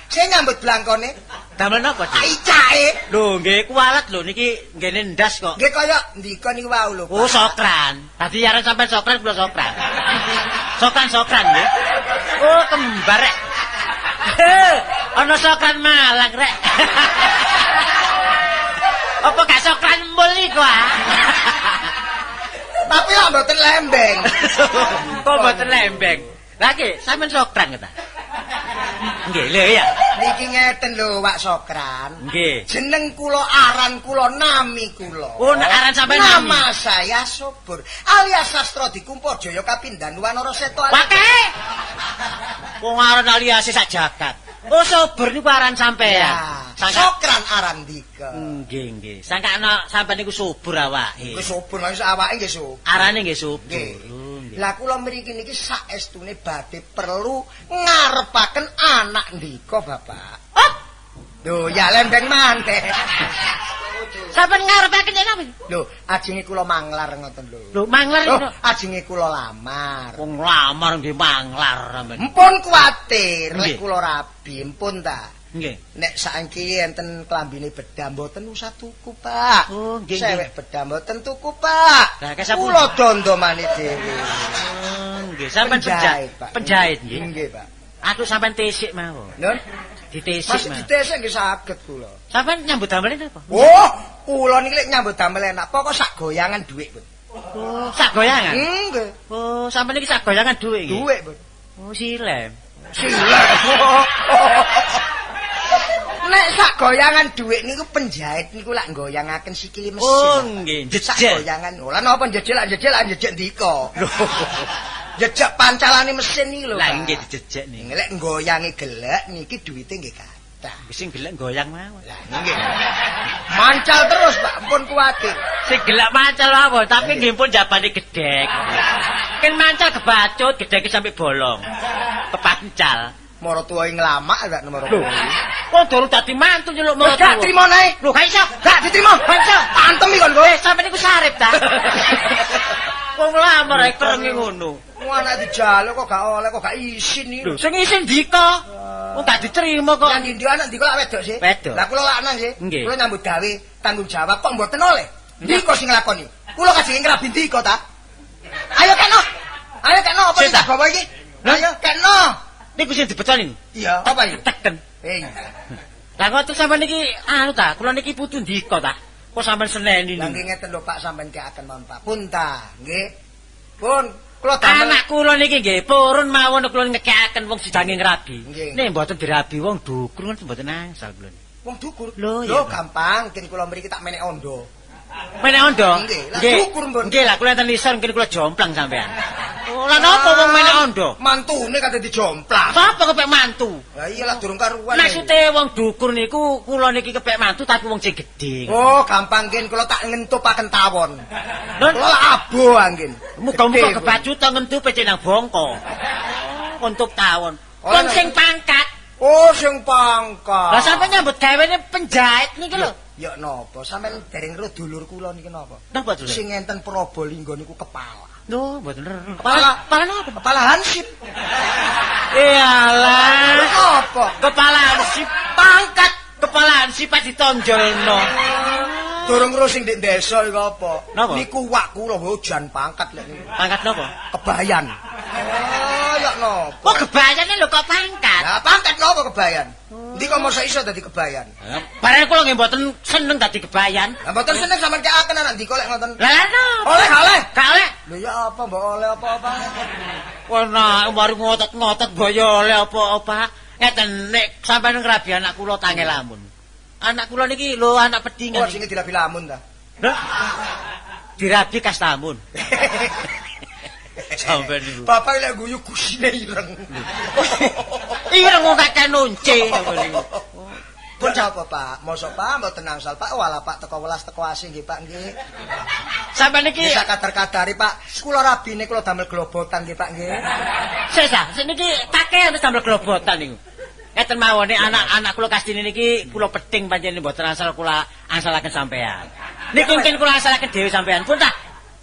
Sing nyambut blangkone Damel napa, Dik? icake. Lho, nggih kuwalat lho niki nggene ndas kok. Nggih kaya ndika niku wau lho. Oh, Pak. Sokran. Dadi aran sampean Sokran kula Sokran. Sokran nggih. Oh, kembar rek. Ana Sokran Malang rek. Apa gak Sokran Mul iku ah? Tapi kok mboten lembeng. Kok mboten lembeng. Lah nggih, sampean Sokran ta? Nggih, lho ya. Niki ngeten lho Wak Sokran. Nggih. Jeneng kula aran kula nami kula. Oh, nek aran sampean nami. Nama saya Subur alias Sastra Dikumpojaya kapindhan Wanara Seta. Wake. Wong aran aliase sak jagat. Oh, Subur niku aran sampean. Ya, Sokran aran dika. Nggih. Sangkana sampean niku subur awake. Wis Subur lha awake nggih Subur. Arane nggih subur. Nggih. Oh, nggih. Lah kula mriki niki saestune badhe perlu ngarepaken anak ndika, Bapak. Oh, Lho, ya lembeng mantek. sampean ngarepaken yen apa? Lho, ajenge kula manglar ngoten lho. Lho, manglar Lho, ngono. ajenge kula lamar. Wong lamar nggih manglar sampean. Mpun kuwatir Nggih. lek kula rabi, mpun ta. Nggih. Nek saiki enten klambine bedah mboten usah tuku, Pak. Oh, nggih, Sewek bedah mboten tuku, Pak. Lah, kesapun? Kula dondomane dhewe. Oh, nggih, sampean Penjahit, Pak. Penjahit nggih. Nggih, Pak. Aku sampean tesik mawon. Nun, Ditesik masih mawon. ditesek nggih saged kula. Sampean nyambut damel napa? Oh, kula niki lek nyambut damel enak, pokok sak goyangan dhuwit, Bun. Oh, sak goyangan. Nggih, Oh, sampean iki sak goyangan dhuwit nggih. dhuwit, Bun. Oh, silem. Silek. Nek sak goyangan dhuwit niku penjahit niku lak goyangaken sikile mesin. Oh, nggih, Sak jejel. goyangan. Lah napa jejel jejek ndika. Jejak pancalane mesin iki lho. Lah Pak. nggih dijejek nih. Lek nggoyangi gelek niki duwite nggih kathah. Sing gelek goyang mawon. Lah nggih. Mancal terus, Pak, ampun kuwatir. Sing gelek mancal mawon, tapi nggih pun jabane gedhek. Kan mancal kebacut, gedheke sampai bolong. Kepancal. Mara tuwae nglamak gak nomor. Lho. Kok durung dadi mantu nyeluk Lho, gak trimo nae. Lho, gak iso. Gak diterima. Mancal. Antem iki kon kowe. Sampe niku sarip ta. Wong lamar ae kerenge ngono. Wong anak dijaluk kok gak oleh kok gak isin iki. Lho, sing isin dika. Wong gak diterima kok. Yang ndi anak ndi kok lak wedok sih? Wedok. Lah kula lanang sih. Nggih. Kula nyambut gawe tanggung jawab kok mboten oleh. Ndika sing nglakoni. Kula kadhe ngrabi ndika ta. Ayo keno. Ayo keno apa Sik, tak Ta. bawa iki? Lho? Ayo keno. Niku sing dibetoni. Iya, apa iki? Teken. Eh. Lah kok sampean niki anu ta, kula niki putu ndika ta. Kok sampean seneni Lah niku. nggih ngeten lho Pak sampean akan mon Pak. Pun ta, nggih. Pun kula damel Anak kula niki nggih purun mawon kula ngekekaken wong sidange ngrabi. Nggih. Nek mboten dirabi wong dukur kan mboten angsal kula. wong dukur. Lho, iya, Pak. Gampang, kin kula mriki tak menek ondo. Menek ondo? Nggih, lah dukur, Mbon. Nggih, lah kula enten isor mungkin kula jomplang sampean. Oh, lah napa wong menek ondo? Mantune kate dijomplang. Sapa kepek mantu? Lah iyalah durung karuan. Maksude wong dukur niku kula niki kepek mantu tapi wong sing gedhe. Oh, gampang kin kula tak ngentupaken tawon. Lho, Kula abo angin. muga-muga kebacut ngentu pecek nang bongko. Untuk tawon. Oh, Wong lah. sing pangkat. Oh, sing pangkat. Lah sampe nyambut gawene penjahit niki lho. Ya napa, sampean dereng ro dulur kula niki napa? Napa dulur? Sing enten Prabalingga niku kepala. Lho, mboten ero. Kepala napa? Kepala hansip. Iyalah. Apa? Kepala ansip pangkat kepala ansip pas ditonjolno. Durung ro sing ndek desa iku apa? Napa? Niku wak kula jan pangkat lek niku. Pangkat napa? Kebayan. Oh, ya napa? Kok kebayane lho kok pangkat? Lah pangkat napa kebayan? Ndi kok mosok iso dadi kebayan? Bareng kula nggih mboten seneng dadi kebayan. Lah mboten seneng sampean kekaken anak ndika lek ngoten. Lah napa? Oleh. Gak oleh. Lho ya apa mbok oleh apa-apa? Wah, nah, mari ngotot-ngotot boyo oleh apa-apa. Ngeten nek sampeyan ngrabi anak kula tangel lamun. Anak kula niki lho anak pedingan. Oh, sing dilapi lamun ta. Lho. Dirabi kas lamun. Sampeyan niku. Bapak lek guyu gusine ireng. Ireng kok kakek nunce niku. Pun sapa, Pak? Mosok Pak mboten angsal, Pak. Walah Pak teko welas teko asih nggih, Pak nggih. Sampeyan niki Bisa kadar-kadari, Pak. Kula rabine kula damel globotan nggih, Pak nggih. sesa, niki kakek wis tambah globotan niku. Ngeten mawon nek anak-anak kula kastine niki kula peting pancen mboten asal kula angsalaken sampean. Niki mungkin kula angsalaken dhewe sampean. Pun ta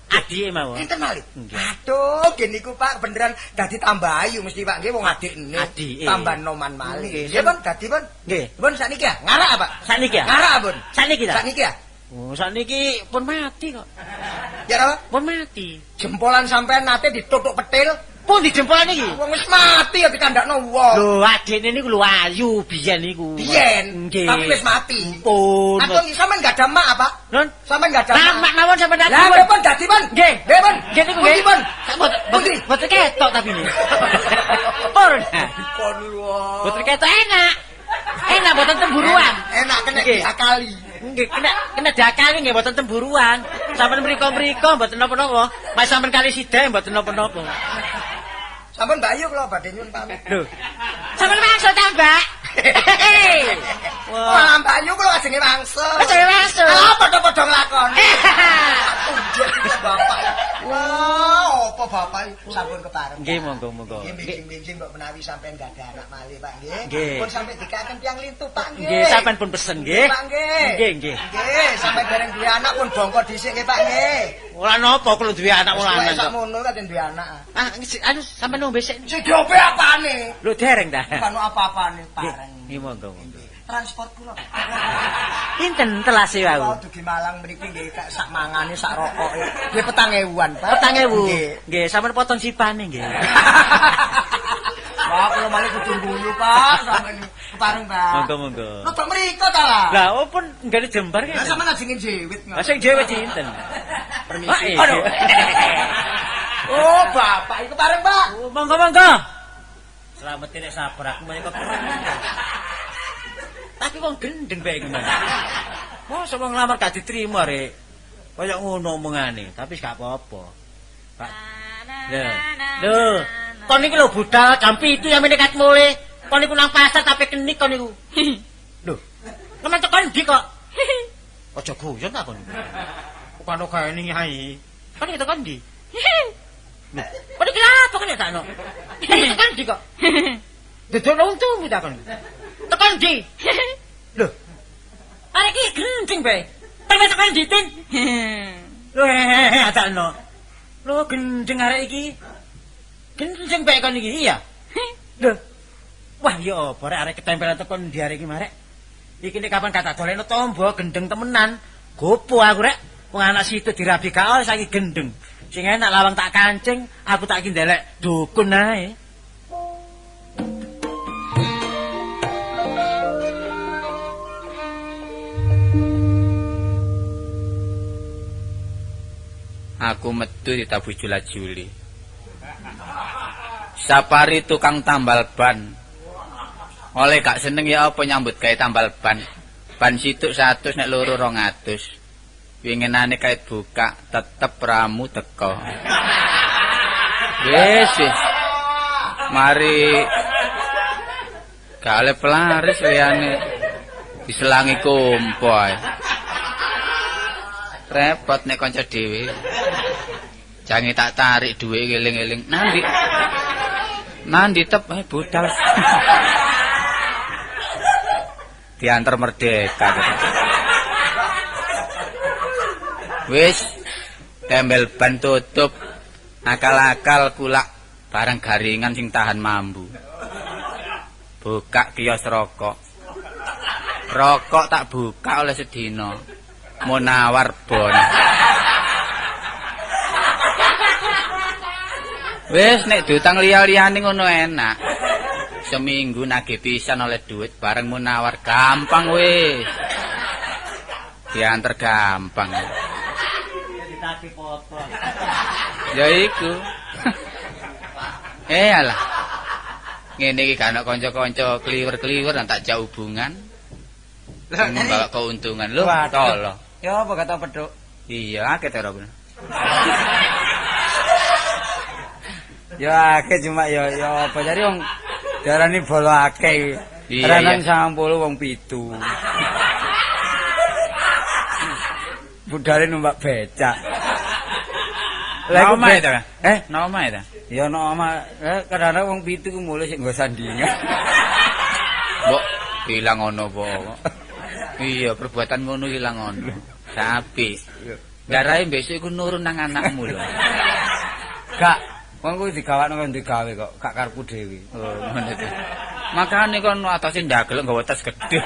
adike mawon. Enten malih. Nggih. Aduh, nggih niku Pak beneran dadi tambah ayu mesti Pak nggih wong adikne. Adike. Tambah noman malih. Nggih. Nggih, Pun, dadi Pun. Nggih. Pun sakniki ya, ngarak Pak. Sakniki ya? Ngarak, Pun. Sakniki ta? Sakniki ya. Oh, sakniki pun mati kok. Ya apa? Pun mati. Jempolan sampean nate ditutuk petil. Pun di jempolan iki. Wong wis mati ya dikandakno wong. Lho, adikne niku lho ayu biyen niku. Biyen, Nggih. tapi wis mati. Pun. Atau sampean enggak ada mak apa? Nun, Sampean enggak ada nah, mak. mak mawon sampean dadi. Lah, nggih Pun dadi Pun. Nggih. Nggih Pun. Nggih niku Pundi, nggih. Pun? Boten boten ketok tapi ini. Pun. Kon luwih. Boten ketok enak. Enak boten temburuan. Enak kena Nggih. diakali. Nggih, kena diakali nggih boten temburuan. Sampeyan mriko-mriko boten napa-napa. Mas sampeyan kali sida boten napa-napa. Sampun Mbak Ayu kula badhe nyuwun pamit. Lho. Sampeyan maksud ta, Mbak? Wah. Wah, Mbak Ayu kula ajenge wangsul. Ajenge wangsul. Ah, padha-padha nglakoni. Unjuk iki Bapak. Wah, apa Bapak sampun kepareng. Nggih, monggo-monggo. Nggih, bimbing-bimbing mbok menawi sampean enggak ada anak malih, Pak nggih. Nggih. Pun sampe dikaken tiyang lintu, Pak nggih. Nggih, sampeyan pun pesen nggih. Pak nggih. Nggih, nggih. Nggih, sampe dereng duwe anak pun bongko dhisik nggih, Pak nggih. Ora napa kulo duwe anak ora Wis anak. sakmono kan duwe anak. Ah, anu sampeyan nombe sik. Sing diope apane? Lho dereng ta. Kan apa-apane pareng. Nggih, monggo-monggo. Transport kula. Pinten telase Kalau wau? dugi Malang mriki nggih sak mangane sak rokoke. Nggih 4.000-an, Pak. 4.000. Nggih. Nggih, sampeyan potong sipane nggih. Wah, kula malih kudu guyu, Pak. Sampeyan kepareng, Pak. Monggo-monggo. Nonton mriko ta lah. Lah, opo nggale jembar Lah kene? sampeyan ajenge jewit. Lah sing dhewe cinten. Permisi. Ah, Aduh. Oh, Bapak, iku kepareng, Pak. Oh, monggo-monggo. Selamat nek sabar aku menika keren. Tapi wong gendeng bae gimana? Mosok wong nglamar gak diterima, Rek. Kaya ngono omongane, tapi gak apa-apa. Pak. Lho. Kon iki lho budal jam 7 ya menekat mulai. Kon niku nang pasar tapi kenik kon niku. Lho. Kemen tekan ndi kok? Aja guyon ta kon. Kok ana gawe ning ae. Kon iki tekan ndi? Lho. Kon iki apa kene sakno? Tekan ndi kok? Dedone untumu ta kon. Tekan ndi? Lho. Arek iki gendeng bae. Tekan ndi, Tin? Lho, adakno. Lho gendeng arek iki. Gendeng bae kon iki iya. Lho. Wah, ya apa rek arek ketempelan tekan ndi arek iki marek. Iki nek kapan kata doleno tombo gendeng temenan. Gopo aku rek. Wong anak situ dirabi gak oleh saiki gendeng. Sing enak lawang tak kancing, aku tak iki ndelek dukun ae. Aku metu ditabuh jula-juli. Sapari tukang tambal ban. Oleh gak seneng ya apa nyambut gawe tambal ban. Ban situk 100 nek loro 200. Winginane kait buka tetep ramu teko. Wis. Mari gak oleh pelaris liyane diselangi kompo ae. Repot nek kanca dhewe. Jange tak tarik dhuwit eling-eling. Nandi tep budal. Diantar merdeka. Wis tembel ban tutup. Akal-akal kulak barang garingan sing tahan mambu. Buka kios rokok. Rokok tak buka oleh sedina. Munawar bon. Wis nek diutang liya-liyane ngono enak. Seminggu nagih pisan oleh duit bareng Munawar gampang wis. Diantar gampang. Ditagih foto. Ya iku. Alah. Ngene iki gak ana kanca-kanca kliwer-kliwer tak jak hubungan. Membawa keuntungan lho, tolo. Ya apa kata peduk? Iya, akeh to ora. Ya akeh cuma ya apa jadi wong diarani bolo akeh. Iya, Renang 90 wong 7. Budale numpak becak. Lah iku mae ta? Nama ta? Ya nama kadang-kadang wong 7 ku mulai sik nggo sandingan. Mbok bilang ngono po. Iya, perbuatan ngono ilang ngono. Sapi. Darahe besok iku nurun nang anakmu lho. Gak, wong kuwi digawakno kan digawe kok, gak karepku dhewe. Oh, ngono to. Makane kon atase ndagel nggawa tas gedhe.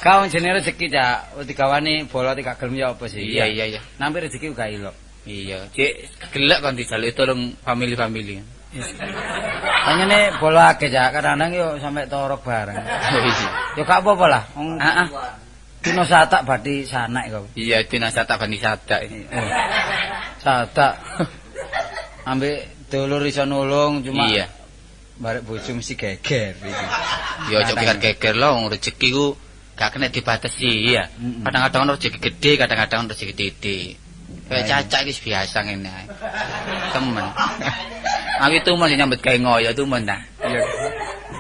Kau jenenge rezeki cak, digawani bola tidak gelem ya apa sih? Iya. Nampi rezeki uga ilok. Iya, cek gelek kon dijaluk tolong family-family. Hanyane bola akeh cak, kadang-kadang yo sampe torok bareng. Oh iya. Yo gak apa-apa lah, wong Heeh. dino satak badhe sanak kok. Iya, dinasata bani sadak. Satak. Ambek dulur iso nulung cuma Iya. barek bojo mesti geger iki. Ya ojo pikir geger lho, wong rezeki ku gak kena dibatasi ya. Kadang-kadang ono rezeki gede, kadang-kadang ono rezeki titik. Kayak cacak iki biasa ngene ae. Temen. Aku tumen nyambut gawe ngoyo tumen ta.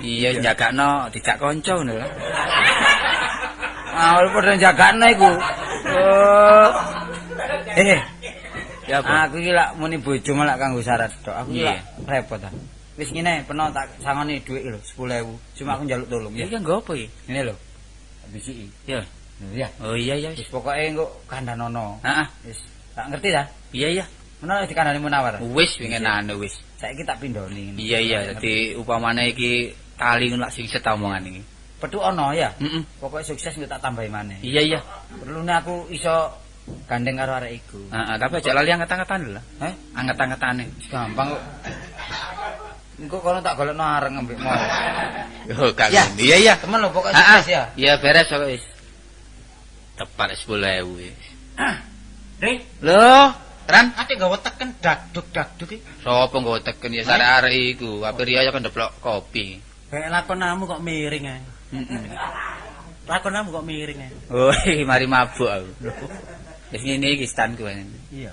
Iya, jagakno dijak kanca ngono lho. Awal padha jagakno iku. Ya apa? Aku iki lak muni bojo malah kanggo syarat tok. Aku iki Iya. lak repot ta. Wis ngene, peno tak sangoni dhuwit lho 10.000. Cuma aku njaluk tolong ya. Iki nggo apa iki? Ngene lho. Bisiki. Ya. Ya. Oh iya ya. Wis pokoke engko kandhanono. Heeh. Wis tak ngerti ta? Iya. Menawa dikandhani Munawar. Wis wingenane wis. Saiki tak pindhoni ngene. Iya. Dadi upamane iki tali ngono lak singset omongan iki. Petuk ono ya. Heeh. Pokoke sukses engko tak tambahi maneh. Iya. Perlune aku iso gandeng karo arek iku. Heeh, tapi aja lali angkat-angkatan lho. Heh, Angkat-angkatane. gampang kok. Engko kono tak golekno areng ambek mau. Yo gak Ya. iya iya. Temen lho pokoke Ah, sukses ya. iya beres kok wis. Tepat 10.000 wis. Ri, Lho, Ran, ate gawe teken dagduk iki. sapa nggo teken ya arek iku, ape riya ya kan ndeplok kopi. Kayak lakonanmu kok miring ae. Heeh. Lakonanmu kok miring ae. Oh, mari mabuk aku. Wis ngene iki standku. Iya.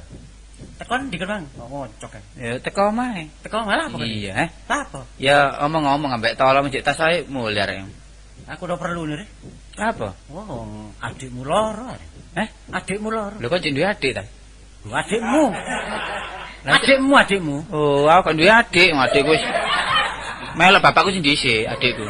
Tekon dikembang kok ngocok ae. Ya teko omahe. Teko malah apa? Iya, Apa? Ya omong-omong ambek tolong njek tas ae mulih arek. Aku udah perlu nih. Apa? Oh, adikmu loro. Adikmu loro. Lho kok duwe adik ta? Adikmu. Adikmu. Oh, aku kan duwe adik, adikku wis melok bapakku sing dhisik, adikku.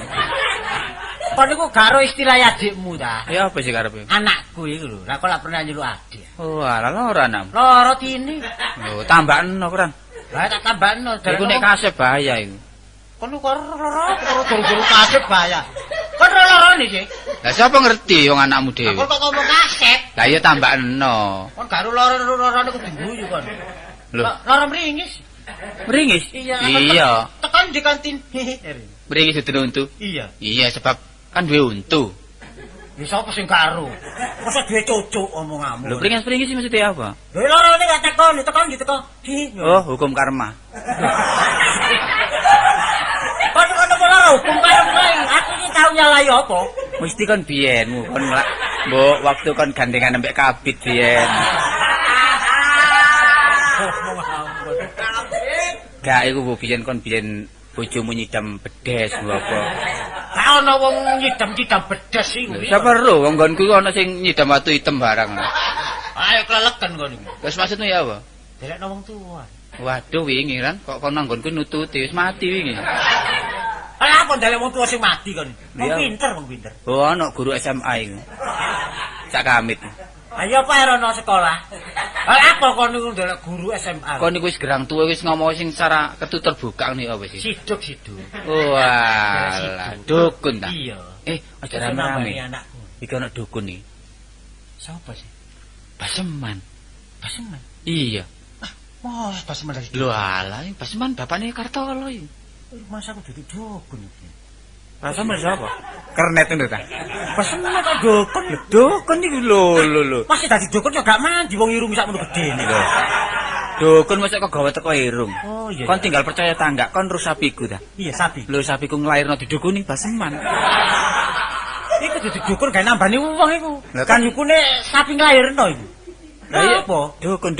Kon niku garo istilah adikmu ta. Ya apa sih karepe? Anakku iki lho. Lah kok lak pernah nyeluk adik. Oh, ala loro anam. Loro tini. Lho, tambahno kurang. Lah tak tambahno. Iku nek kasep bahaya iku. Kon niku loro juru kasep bahaya. Kon loro niki. Lah sapa ngerti wong anakmu dhewe? Kon kok ngomong kasep. Lah iya tambahno. Kon garo loro niku diguyu kon. Lho, Loro mringis. meringis? Iya. Iya. Tekan di kantin. Meringis dudu untu. Iya. Iya, sebab kan duwe untu. Wis sapa sing karo? Masa duwe cucuk omonganmu. Lho, meringis-meringis maksudnya apa? Lho loro niku gak tekan gitu. Oh, hukum karma. Kon loro hukum karma. Aku iki tau nyalahi apa? Mesti kon biyenmu kon mbok waktu kon gandengan ambek kabit biyen. Gak iku bu biyen kon biyen bojomu nyidam bedes lho apa. Gak ono wong nyidam-nyidam bedes iku. Siapa ro wong nggonku iku ana sing nyidam watu hitam barang. Ayo kleleken kon iku. Terus maksudmu ya apa? Delekno wong tuwa. Waduh wingi kan kok kon nang nggonku nututi wis mati wingi. Lah apa ndelok wong tuwa sing mati kon? Wong Iya. pinter, wong pinter. Oh, ana guru SMA iku. Sak Kamit. Ayo apa erono sekolah? Lah apa kon niku ndelok guru SMA? Kon niku wis gerang tuwa wis ngomong sing secara ketu terbuka nih apa sih? Siduk. Walah, dukun ta. Iya. Aja rame-rame. Nambani anakku. Iki ana dukun iki. Siapa sih? Baseman. Paseman. Iya. Wah, paseman dari Lho alah, Baseman bapakne Kartolo iki. Masa aku duduk dukun iki. Baseman sapa? Kernet ngono ta. Paseman kok dukun lho. Dukun iki lho. Masih dadi dukun yo gak mandi wong irung sak ngono gedene lho. Dukun mosok kok gawe teko irung. Oh iya. Kon tinggal percaya ta enggak, kon rus sapiku ta. Iya sapi. Lho sapiku nglairno didukuni Baseman. Iku dadi dukun gak nambani wong iku. Lah Kan kan- dukune sapi nglairno iku. Lah iya apa? Dukun.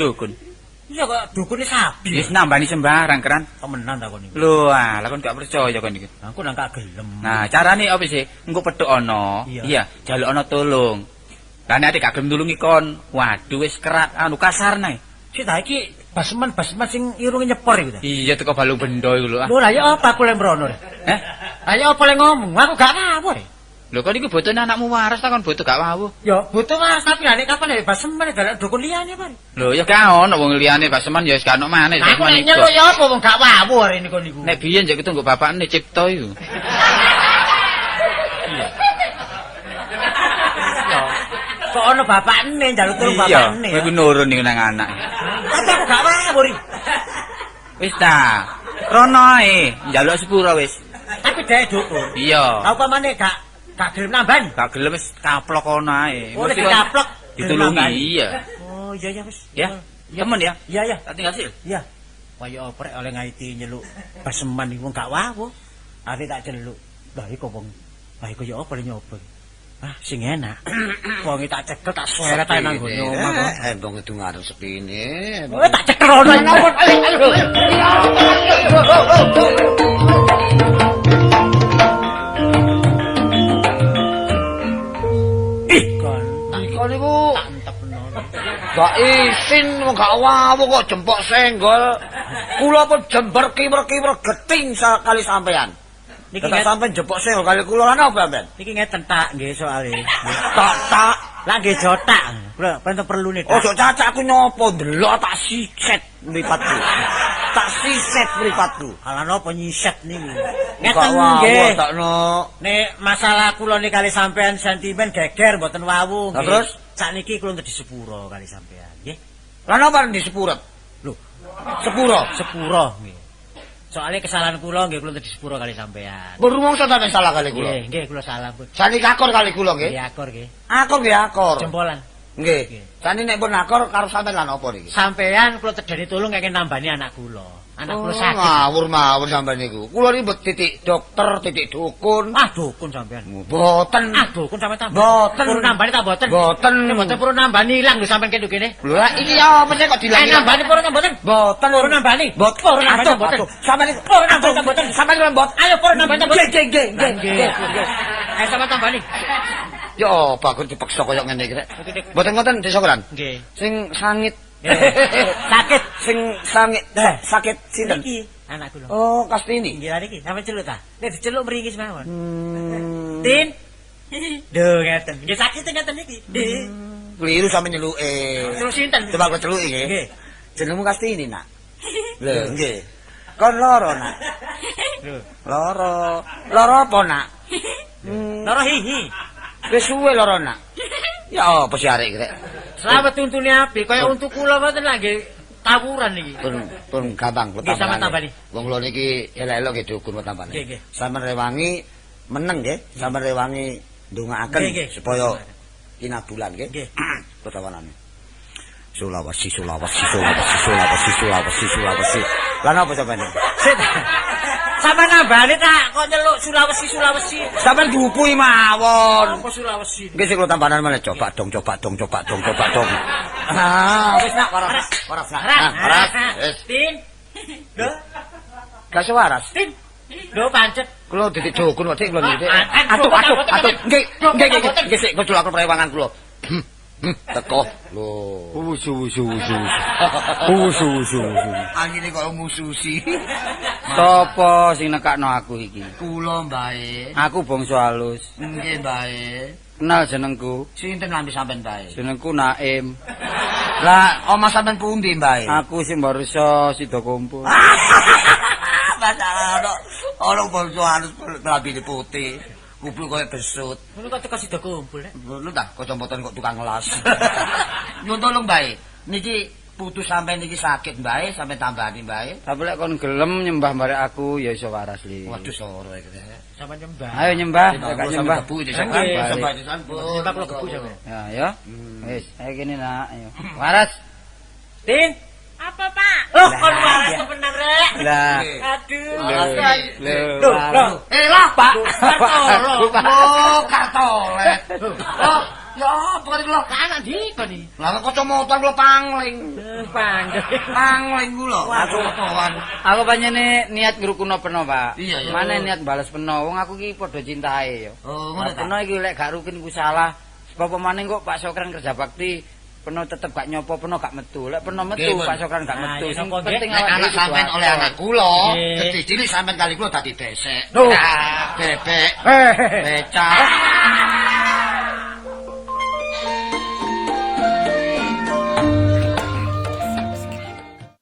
Iya kok dukune sapi. Wis nambani sembarang keran. Temenan ta kon iku. Lho alah kon gak percaya kon iki. Aku nang gak gelem. Nah, carane apa sih? Engko petuk ana. Iya. Iya, jaluk ana tulung. Lah nek gak gelem nulungi kon, waduh wis kerat anu kasarne. Sik ta iki baseman sing irunge nyepor iku ta. Iya teko balung bendo iku lho. Lho lah ya apa aku lek mrono. Heh? Ayo apa lek ngomong? Aku gak ngawur. Lho kon iku botone anakmu waras ta kon boto gak wawuh. Ya butuh mas tapi nek kapan ya baseman dalek dukun liyane Pak. Lho ya gak ono wong liyane Baseman ya wis gak ono maneh. Aku nek nyeluk ya apa wong gak wawuh hari niku niku. Nek biyen jek ketunggu bapakne Cipto iku. Kok ono bapakne njaluk tulung Iya, bapakne. kowe ku nurun niku nang anak. Tapi aku gak wawuh. Wis ta. Rono ae, njaluk sepuro wis. Tapi dhek dukun. Iya. Apa maneh gak gelem nambani? Gak gelem wis kaplok kono ae. Oh, nek Mesti kon dikaplok ditulungi iya. Oh iya wis. Ya. Temen ya. Iya ya. Tak tinggal sil. Iya. Kaya oprek oleh ngaiti nyeluk baseman iku gak wawuh. Ate tak celuk. Lah iku wong. Lah iku ya apa nyoba. Ah, sing enak. Wong tak cekel tak seret ae nang ngene omah kok. Embong itu ngarep sepine. Oh, tak cekel ono. Ih, kon. Kok niku Tak entepno. gak isin gak wawuh kok jempok senggol. Kula pun jember kiwer-kiwer geting sekali sampean. Niki Kita sampean jempok senggol kali kula lan apa ben? Niki ngeten tak nggih soalé. Tak. Lah nggih jotak. Kula penting perlu nih. Ojo cacakku nyopo ndelok tak siset mripatku. Tak siset mripatku. Ala napa nyiset niku. Gak Ngeten wawuh nggih. takno. Nek masalah kula nih kali sampean sentimen geger mboten wawuh. Lah nggih. terus? Sakniki kula di sepuro kali sampean, nggih. Lan apa di sepurut? Lho, Sepuro. sepuro nggih. Soalnya kesalahan kula nggih kula di sepuro kali sampean. Berumongso sampean salah kali kula. Nggih, nggih kula salah, Bu. Sani akor kali kula nggih. Nggih akor nggih. Akor nggih akor. Jempolan. Nggih. Nggih. Sani nek pun akor karo sampean lan apa niki? Sampean kula tedhani tulung kengken nambani anak kula. Anak kula sakit. Ngawur sampean niku. Kula ribet titik dokter, titik dukun. Ah dukun sampean. Boten. Ah dukun sampean tambah. Boten. Purun nambani tak boten? Boten. Nek boten purun nambani ilang lho sampean kene kene. Lho lah iki apa sih kok dilangi? Nambani purun boten? Boten. Purun nambani. Boten. Purun nambani Atuh, boten. atuh. Sampean iki Purun nambani boten. Sampean iki boten. Ayo purun nambani boten. Nggih, nggih, nggih. Ayo sampean tambani. Yo, bagus dipaksa koyo ngene iki rek. Boten ngoten disokolan. Nggih. Sing sangit. Sakit. Sing sangit. Sakit sinten? Niki anak kula. Oh, Kastini. Nggih lha niki sampean celuk ta? Nek diceluk mriki semawon. Hmm. Tin. Duh ngeten. Nggih sakit ngeten niki. Nggih. Keliru sampe nyeluke. Terus sinten? Coba kok celuki nggih. Nggih. Jenengmu Kastini, Nak. Lho, nggih. Kon loro, Nak. Lho. Loro. Loro apa, Nak? Loro hihi. Wis suwe loro, Nak. Ya apa sih arek iki rek? Selamat tuntune apik kaya untuk kula mboten lha nggih tawuran niki. Pun gampang kok Nggih, sampean tambani. Wong kula niki elek-elek nggih dukun kok tambani. Nggih, nggih. Sampeyan rewangi meneng nggih, sampeyan rewangi ndongaaken Nggih, nggih. supaya kinabulan nggih. Nggih. Ketawanane. Sulawesi. Lah napa sampeyan? Sit. Sampeyan nambani tak kok nyeluk Sulawesi. Sampeyan dupui mawon. Apa Sulawesi? Nggih sing kula tambahan malah coba dong. Ah, wis nak waras. Waras nak. Ah, waras. Wis. Tin. Lho, Gak waras. tin. Lho pancet. Kula didik dukun kok dik kula niku. Atuh. Nggih, sik kula rewangan kula. Teko. Lho. Wusu. Angine kok mususi. Sapa sing nekakno aku iki? Kula mbae. Aku bangsa halus. Nggih mbae. Kenal jenengku. Sinten lambe sampean mbae? Jenengku Naim. Lah, omah sampean pundi mbae? Aku sing barisa sida kumpul. Masalah ono bangsa halus lambene putih. Kumpul koyo besut. Ngono kok teko sida kumpul nek. Lu dah kocok-kocok kok tukang ngelas. Nyun tolong mbae. Niki putu sampean niki sakit mbae, sampean tambani mbae. Tapi lek kon gelem nyembah barek aku ya iso waras li. Waduh soro iki. Sampeyan nyembah. Ayo nyembah, lek nyembah. Kebu iki Nggih, sampean. Nyembah kula kebu sampeyan. Ya, ya. Wis, ayo kene nak, ayo. Waras. Tin. Apa, Pak? Loh, kon waras bener rek. Lah. Aduh. Loh. Lah, Pak. Kartolo. Oh, kartole. Oh, ya apa kali kula? Anak ndi kon iki? Lah kacamata kula pangling. Panggil. Pangling kula. Aku aku panjene niat ngrukuno peno, Pak. Iya, iya. Mane niat bales peno. Wong aku iki padha cintae ya. Oh, ngono ta. Peno iki lek gak rukin ku salah. Sebab maning kok Pak Sokran kerja bakti peno tetep gak nyopo, peno gak metu. Lek peno metu Nggih, Pak Sokran gak Nah, metu. iya, Sing kok penting Nek awak anak dhewe sampean kudu oleh akal. anak kula, Nggih. dadi cilik sampean kali kula dadi besek. Loh. Bebek, Hehehe. becak.